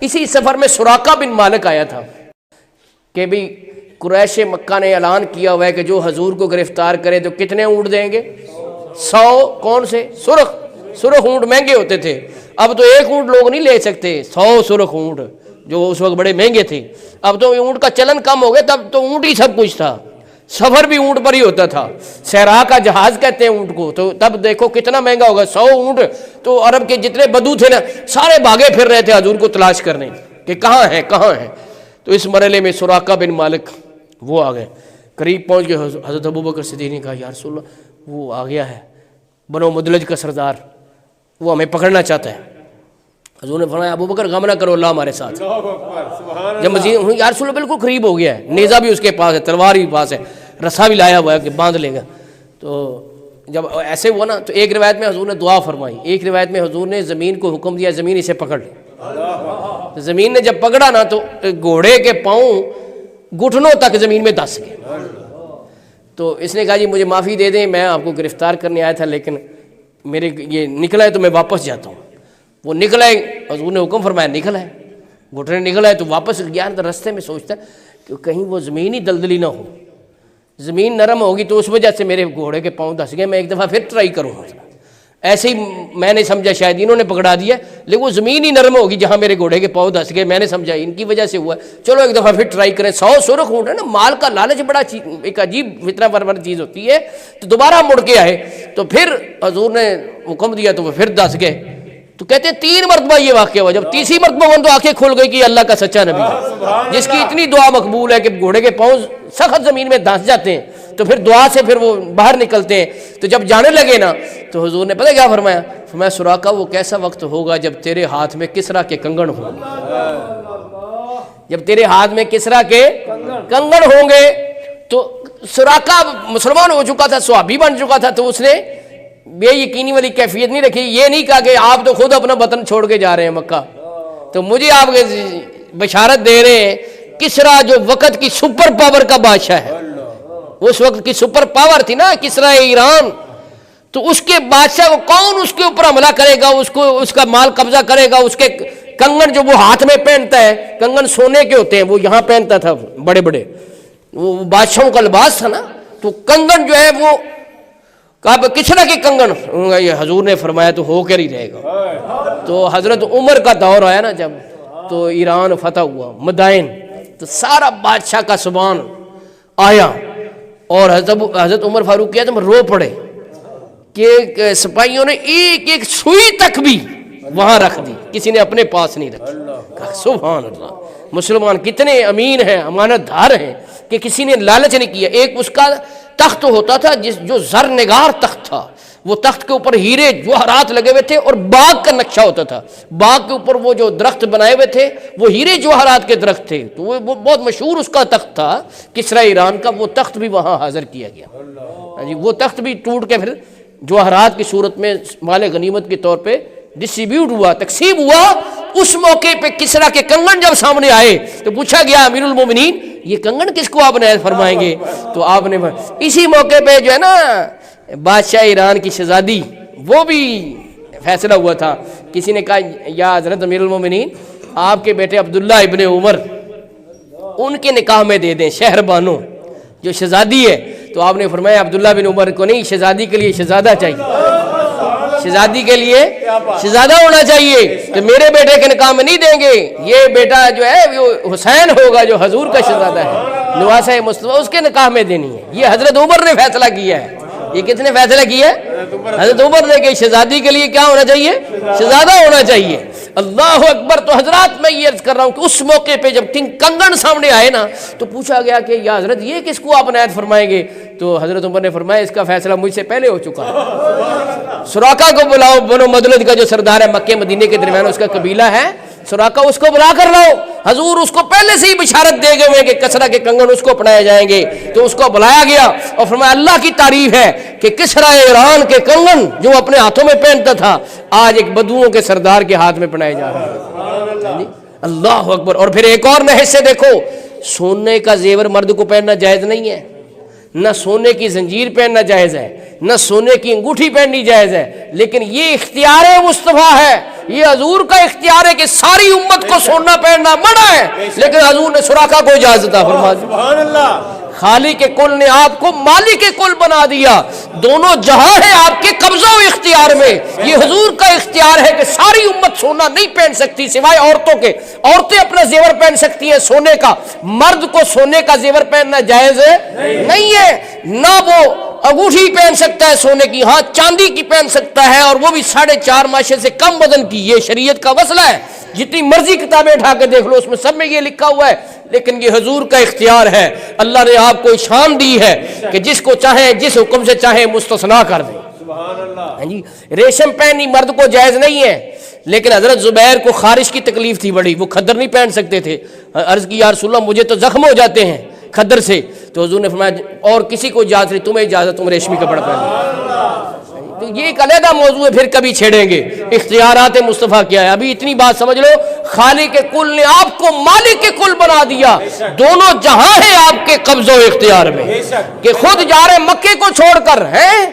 اسی سفر میں سراقہ بن مالک آیا تھا کہ بھی قریش مکہ نے اعلان کیا ہوا ہے کہ جو حضور کو گرفتار کرے تو کتنے اونٹ دیں گے؟ 100 کون سے؟ سرخ اونٹ مہنگے ہوتے تھے، اب تو ایک اونٹ لوگ نہیں لے سکتے، 100 سرخ اونٹ جو اس وقت بڑے مہنگے تھے۔ اب تو اونٹ کا چلن کم ہو گیا، تب تو اونٹ ہی سب کچھ تھا، سفر بھی اونٹ پر ہی ہوتا تھا، صحرا کا جہاز کہتے ہیں اونٹ کو، تو تب دیکھو کتنا مہنگا ہوگا 100 اونٹ۔ تو عرب کے جتنے بدو تھے نا سارے بھاگے پھر رہے تھے حضور کو تلاش کرنے کہ کہاں ہیں کہاں ہیں۔ تو اس مرحلے میں سراقہ بن مالک وہ آ گئے، قریب پہنچ گئے، حضرت ابوبکر صدیق نے کہا یا رسول اللہ وہ آ گیا ہے بنو مدلج کا سردار، وہ ہمیں پکڑنا چاہتا ہے۔ حضور نے فرمایا ابوبکر غم نہ کرو، اللہ ہمارے ساتھ۔ جب مزید یا رسول اللہ بالکل قریب ہو گیا ہے، نیزہ بھی اس کے پاس ہے، تلوار بھی پاس ہے، رسا بھی لایا ہوا ہے کہ باندھ لے گا۔ تو جب ایسے ہوا نا تو ایک روایت میں حضور نے دعا فرمائی، ایک روایت میں حضور نے زمین کو حکم دیا زمین اسے پکڑ لے۔ زمین نے جب پکڑا نا تو گھوڑے کے پاؤں گھٹنوں تک زمین میں دس گئے۔ تو اس نے کہا جی مجھے معافی دے دیں، میں آپ کو گرفتار کرنے آیا تھا لیکن میرے یہ نکلا ہے تو میں واپس جاتا ہوں۔ وہ نکلا ہے، حضور نے حکم فرمایا نکلا ہے، گھٹنے نکلا ہے تو واپس گیا۔ تو رستے میں سوچتا ہے کہ کہیں وہ زمین ہی دلدلی نہ ہو، زمین نرم ہوگی تو اس وجہ سے میرے گھوڑے کے پاؤں دس گئے، میں ایک دفعہ پھر ٹرائی کروں گا۔ ایسے ہی میں نے سمجھا شاید انہوں نے پکڑا دیا، لیکن وہ زمین ہی نرم ہوگی جہاں میرے گھوڑے کے پاؤں دس گئے، میں نے سمجھا ان کی وجہ سے ہوا، چلو ایک دفعہ پھر ٹرائی کریں۔ 100 سرخ اونٹ ہے نا، مال کا لالچ بڑا ایک عجیب فتنہ پرور چیز ہوتی ہے۔ تو دوبارہ مڑ کے آئے تو پھر حضور نے حکم دیا تو وہ پھر دس گئے۔ تو کہتے ہیں 3 مرتبہ یہ واقعہ ہوا، جب تیسری مرتبہ وہ تو آنکھیں کھل گئی کہ یہ اللہ کا سچا نبی ہے جس کی اتنی دعا مقبول ہے کہ گھوڑے کے پاؤں سخت زمین میں دھنس جاتے ہیں، تو پھر دعا سے پھر وہ باہر نکلتے ہیں۔ تو جب جانے لگے نا تو حضور نے پتہ کیا فرمایا؟ فرمایا سراقہ وہ کیسا وقت ہوگا جب تیرے ہاتھ میں کسرا کے کنگن ہوں گے، جب تیرے ہاتھ میں کسرا کے کنگن ہوں گے۔ تو سراقہ مسلمان ہو چکا تھا، صحابی بن چکا تھا، تو اس نے بے یقینی والی کیفیت نہیں رکھی، یہ نہیں کہا کہ آپ تو خود اپنا وطن چھوڑ کے جا رہے ہیں مکہ، تو مجھے آپ بشارت دے رہے ہیں کسرا جو وقت کی سپر پاور کا بادشاہ ہے، اس وقت کی سپر پاور تھی نا کسرا ایران، تو اس کے بادشاہ کو کون اس کے اوپر حملہ کرے گا، اس کو اس کا مال قبضہ کرے گا، اس کے کنگن جو وہ ہاتھ میں پہنتا ہے، کنگن سونے کے ہوتے ہیں، وہ یہاں پہنتا تھا بڑے بڑے، وہ بادشاہوں کا لباس تھا نا، تو کنگن جو ہے وہ کہا کسرا کے کنگن، یہ حضور نے فرمایا تو ہو کر ہی رہے گا۔ تو حضرت عمر کا دور آیا نا جب، تو ایران فتح ہوا، مدائن، تو سارا بادشاہ کا سامان آیا، اور حضرت عمر فاروق کیا تو رو پڑے کہ سپاہیوں نے ایک ایک سوئی تک بھی وہاں رکھ دی، کسی نے اپنے پاس نہیں رکھی۔ سبحان اللہ، مسلمان کتنے امین ہیں، امانت دار ہیں کہ کسی نے لالچ نہیں کیا۔ ایک اس کا تخت ہوتا تھا جو زر نگار تخت تھا، وہ تخت کے اوپر ہیرے جواہرات لگے ہوئے تھے اور باغ کا نقشہ ہوتا تھا، باغ کے اوپر وہ جو درخت بنائے ہوئے تھے وہ ہیرے جواہرات کے درخت تھے، تو وہ بہت مشہور اس کا تخت تھا کسرا ایران کا، وہ تخت بھی وہاں حاضر کیا گیا جی، وہ تخت بھی ٹوٹ کے پھر جواہرات کی صورت میں مال غنیمت کے طور پہ ڈسٹریبیوٹ ہوا، تقسیم ہوا۔ اس موقع پہ کسرا کے کنگن جب سامنے آئے تو پوچھا گیا امیر المومنین یہ کنگن کس کو آپ نے فرمائیں گے؟ تو آپ نے اسی موقع پہ جو ہے نا بادشاہ ایران کی شہزادی وہ بھی فیصلہ ہوا تھا، کسی نے کہا یا حضرت امیر المومنین آپ کے بیٹے عبداللہ ابن عمر ان کے نکاح میں دے دیں، شہر بانو جو شہزادی ہے۔ تو آپ نے فرمایا عبداللہ بن عمر کو نہیں، شہزادی کے لیے شہزادہ چاہیے، شہزادی کے لیے شہزادہ ہونا چاہیے، تو میرے بیٹے کے نکاح میں نہیں دیں گے، یہ بیٹا جو ہے وہ حسین ہوگا جو حضور کا شہزادہ ہے، نواسہ مصطفیٰ، اس کے نکاح میں دینی ہے۔ یہ حضرت عمر نے فیصلہ کیا ہے، یہ کس نے فیصلہ کیا ہے؟ حضرت عمر نے کہ شہزادی کے لیے کیا ہونا چاہیے؟ شہزادہ ہونا چاہیے۔ اللہ اکبر۔ تو حضرات میں یہ عرض کر رہا ہوں کہ اس موقع پہ جب کنگن سامنے آئے نا تو پوچھا گیا کہ یا حضرت یہ کس کو آپ عنایت فرمائیں گے؟ تو حضرت عمر نے فرمایا اس کا فیصلہ مجھ سے پہلے ہو چکا ہے، سراقہ کو بلاؤ، بنو مدلج کا جو سردار ہے مکے مدینے کے درمیان اس کا قبیلہ ہے سراقہ، اس کو بلا کر لاؤ۔ حضور اس کو پہلے سے ہی بشارت دے گئے ہوئے کہ کسرا کے کنگن اس کو اپنائے جائیں گے، تو اس کو بلایا گیا اور فرمایا اللہ کی تعریف ہے کہ کسرا ایران کے کنگن جو اپنے ہاتھوں میں پہنتا تھا آج ایک بدوؤں کے سردار کے ہاتھ میں پہنائے جا رہے ہیں۔ اللہ اکبر۔ اور پھر ایک اور نحس سے دیکھو، سونے کا زیور مرد کو پہننا جائز نہیں ہے، نہ سونے کی زنجیر پہننا جائز ہے، نہ سونے کی انگوٹھی پہننی جائز ہے، لیکن یہ اختیار مصطفیٰ ہے یہ حضور کا اختیار ہے کہ ساری امت کو سونا پہننا منع ہے، لیکن حضور نے سراقہ کو اجازت فرما دی۔ سبحان اللہ۔ خالق کے کل نے آپ کو مالک کے کل بنا دیا، دونوں جہاں ہیں آپ کے قبضہ و اختیار میں۔ یہ حضور کا اختیار ہے کہ ساری امت سونا نہیں پہن سکتی سوائے عورتوں کے، عورتیں اپنا زیور پہن سکتی ہیں سونے کا، مرد کو سونے کا زیور پہننا جائز نہیں ہے، نہ وہ انگوٹھی پہن سکتا ہے سونے کی، ہاں چاندی کی پہن سکتا ہے، اور وہ بھی 4.5 ماشے سے کم وزن کی۔ یہ شریعت کا مسئلہ ہے، جتنی مرضی کتابیں اٹھا کے دیکھ لو اس میں سب میں یہ لکھا ہوا ہے، لیکن یہ حضور کا اختیار ہے۔ اللہ نے آپ کو شان دی ہے کہ جس کو چاہے جس حکم سے چاہے مستثنا کر دیں۔ سبحان اللہ۔ جی ریشم پہنی مرد کو جائز نہیں ہے، لیکن حضرت زبیر کو خارش کی تکلیف تھی بڑی، وہ خدر نہیں پہن سکتے تھے۔ عرض کی یا رسول اللہ مجھے تو زخم ہو جاتے ہیں خدر سے، تو حضور نے فرمایا اور کسی کو اجازت نہیں، تمہیں اجازت، تم ریشمی کپڑا پہنو۔ تو یہ ایک علیحدہ موضوع ہے، پھر کبھی چھیڑیں گے اختیارات مصطفیٰ کیا ہے۔ ابھی اتنی بات سمجھ لو، خالق کے کل نے آپ کو مالک کے کل بنا دیا، دونوں جہاں ہیں آپ کے قبضہ و اختیار میں، کہ خود جا رہے مکے کو چھوڑ کر ہیں۔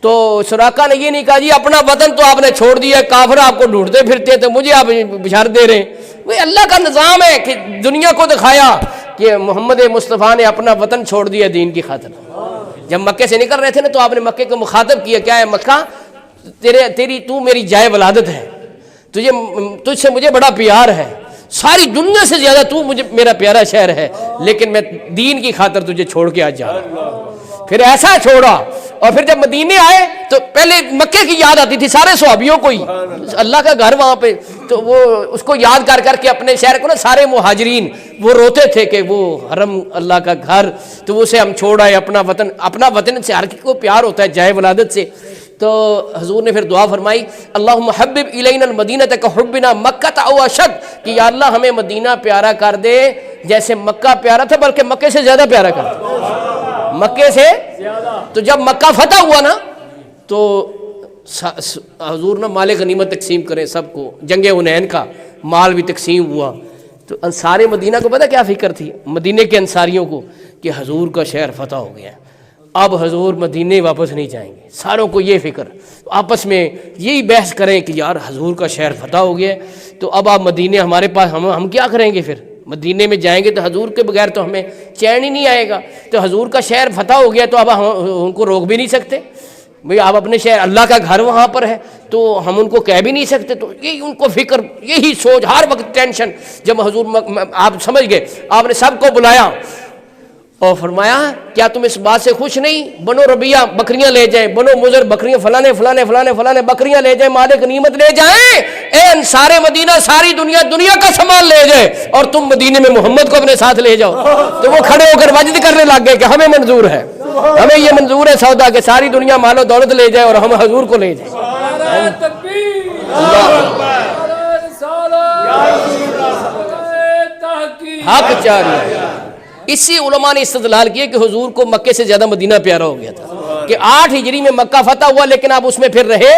تو سراقہ نے یہ نہیں کہا جی اپنا وطن تو آپ نے چھوڑ دیا، کافر آپ کو ڈھونڈتے پھرتے تو مجھے آپ بشارت دے رہے ہیں۔ وہ اللہ کا نظام ہے کہ دنیا کو دکھایا کہ محمد مصطفیٰ نے اپنا وطن چھوڑ دیا دین کی خاطر۔ جب مکے سے نکل رہے تھے نا تو آپ نے مکے کو مخاطب کیا، کیا ہے مکہ تو میری جائے ولادت ہے، تجھ سے مجھے بڑا پیار ہے، ساری دنیا سے زیادہ تو مجھے میرا پیارا شہر ہے، لیکن میں دین کی خاطر تجھے چھوڑ کے آج جا رہا ہوں۔ پھر ایسا چھوڑا، اور پھر جب مدینے آئے تو پہلے مکے کی یاد آتی تھی سارے صحابیوں کو ہی، اللہ کا گھر وہاں پہ، تو وہ اس کو یاد کر کر کے اپنے شہر کو نا سارے مہاجرین وہ روتے تھے کہ وہ حرم اللہ کا گھر، تو وہ سے ہم چھوڑ آئے اپنا وطن سے ہر کسی کو پیار ہوتا ہے جائے ولادت سے۔ تو حضور نے پھر دعا فرمائی اللہم حبب الینا المدینہ کحبنا مکہ او اشد، کہ یا اللہ ہمیں مدینہ پیارا کر دے جیسے مکہ پیارا تھا، بلکہ مکے سے زیادہ پیارا کر دے، مکے سے۔ تو جب مکہ فتح ہوا نا تو حضور نا مال غنیمت تقسیم کریں سب کو، جنگ حنین کا مال بھی تقسیم ہوا۔ تو انصار مدینہ کو پتہ کیا فکر تھی مدینے کے انصاریوں کو، کہ حضور کا شہر فتح ہو گیا، اب حضور مدینے واپس نہیں جائیں گے، ساروں کو یہ فکر، آپس میں یہی بحث کریں کہ یار حضور کا شہر فتح ہو گیا ہے، تو اب آپ مدینے ہمارے پاس، ہم کیا کریں گے؟ پھر مدینے میں جائیں گے تو حضور کے بغیر تو ہمیں چین ہی نہیں آئے گا، تو حضور کا شہر فتح ہو گیا تو اب ہم ان کو روک بھی نہیں سکتے، بھئی آپ اپنے شہر، اللہ کا گھر وہاں پر ہے تو ہم ان کو کہہ بھی نہیں سکتے۔ تو یہی ان کو فکر، یہی سوچ، ہر وقت ٹینشن۔ جب حضور آپ سمجھ گئے، آپ نے سب کو بلایا اور فرمایا کیا تم اس بات سے خوش نہیں؟ بنو ربیہ بکریاں لے جائیں، بنو مضر بکریاں، فلانے فلانے فلانے فلانے بکریاں لے جائیں، مال غنیمت لے جائیں، اے انصار مدینہ ساری دنیا کا سامان لے جائے، اور تم مدینے میں محمد کو اپنے ساتھ لے جاؤ۔ تو وہ کھڑے ہو کر وجد کرنے لگ گئے کہ ہمیں منظور ہے، ہمیں یہ منظور ہے سودا کہ ساری دنیا مال و دولت لے جائے اور ہم حضور کو لے جائیں۔ حق چاہیے۔ اسی علماء نے استدلال کیا کہ حضور کو مکے سے زیادہ مدینہ پیارا ہو گیا تھا، کہ 8 ہجری میں مکہ فتح ہوا لیکن آپ اس میں پھر رہے۔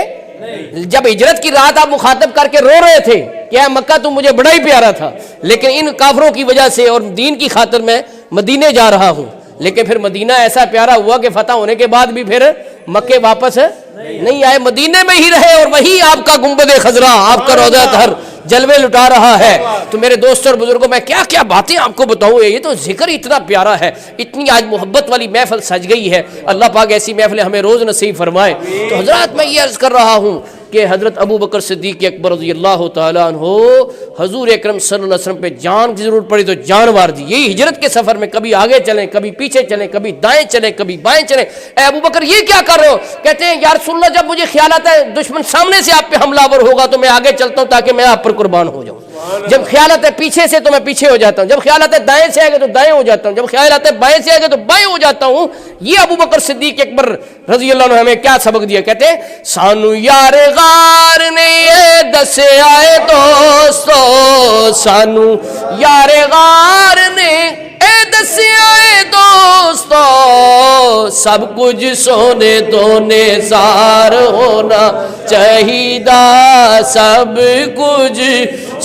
جب ہجرت کی رات آپ مخاطب کر کے رو رہے تھے کہ اے مکہ تم مجھے بڑا ہی پیارا تھا، لیکن ان کافروں کی وجہ سے اور دین کی خاطر میں مدینے جا رہا ہوں، لیکن پھر مدینہ ایسا پیارا ہوا کہ فتح ہونے کے بعد بھی پھر مکے واپس نہیں آئے، مدینے میں ہی رہے، اور وہی آپ کا گنبد خضرا، آپ کا روضہ طہر جلوے لٹا رہا ہے۔ تو میرے دوستوں اور بزرگوں، میں کیا کیا باتیں آپ کو بتاؤں، یہ تو ذکر اتنا پیارا ہے، اتنی آج محبت والی محفل سج گئی ہے۔ اللہ پاک ایسی محفلیں ہمیں روز نصیب فرمائے۔ تو حضرات میں یہ عرض کر رہا ہوں کہ حضرت ابو بکر صدیق اکبر رضی اللہ تعالیٰ عنہ حضور اکرم صلی اللہ علیہ وسلم پہ جان کی ضرورت پڑی تو جان وار دی۔ یہی ہجرت کے سفر میں کبھی آگے چلیں، کبھی پیچھے چلیں، کبھی دائیں چلیں، کبھی بائیں چلیں۔ اے ابو بکر یہ کیا کر رہے ہو؟ کہتے ہیں یا رسول اللہ جب مجھے خیال آتا ہے دشمن سامنے سے آپ پہ حملہ آور ہوگا تو میں آگے چلتا ہوں تاکہ میں آپ پر قربان ہو جاؤں، جب خیال آتا ہے پیچھے سے تو میں پیچھے ہو جاتا ہوں، جب خیال آتا ہے دائیں سے آئے گا تو دائیں ہو جاتا ہوں، جب خیال آتا ہے بائیں سے آئے گا تو بائیں ہو جاتا ہوں۔ یہ ابو بکر صدیق اکبر رضی اللہ عنہ ہمیں کیا سبق دیا؟ کہتے ہیں سانو یار غار نے یہ دسے آئے دوستو، سانو یار غار نے اے دسے آئے دوستو، سب کچھ سونے تو نثار ہونا چاہیدا، سب کچھ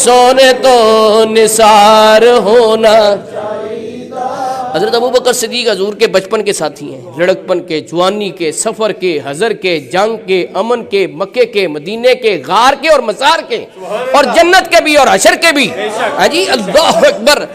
سونے تو نثار ہونا حضرت ابوبکر صدیق حضور کے بچپن کے ساتھی ہیں، لڑکپن کے، جوانی کے، سفر کے، حضر کے، جنگ کے، امن کے، مکے کے، مدینے کے، غار کے اور مزار کے، اور جنت کے بھی اور حشر کے بھی۔ ہاں جی، اللہ اکبر۔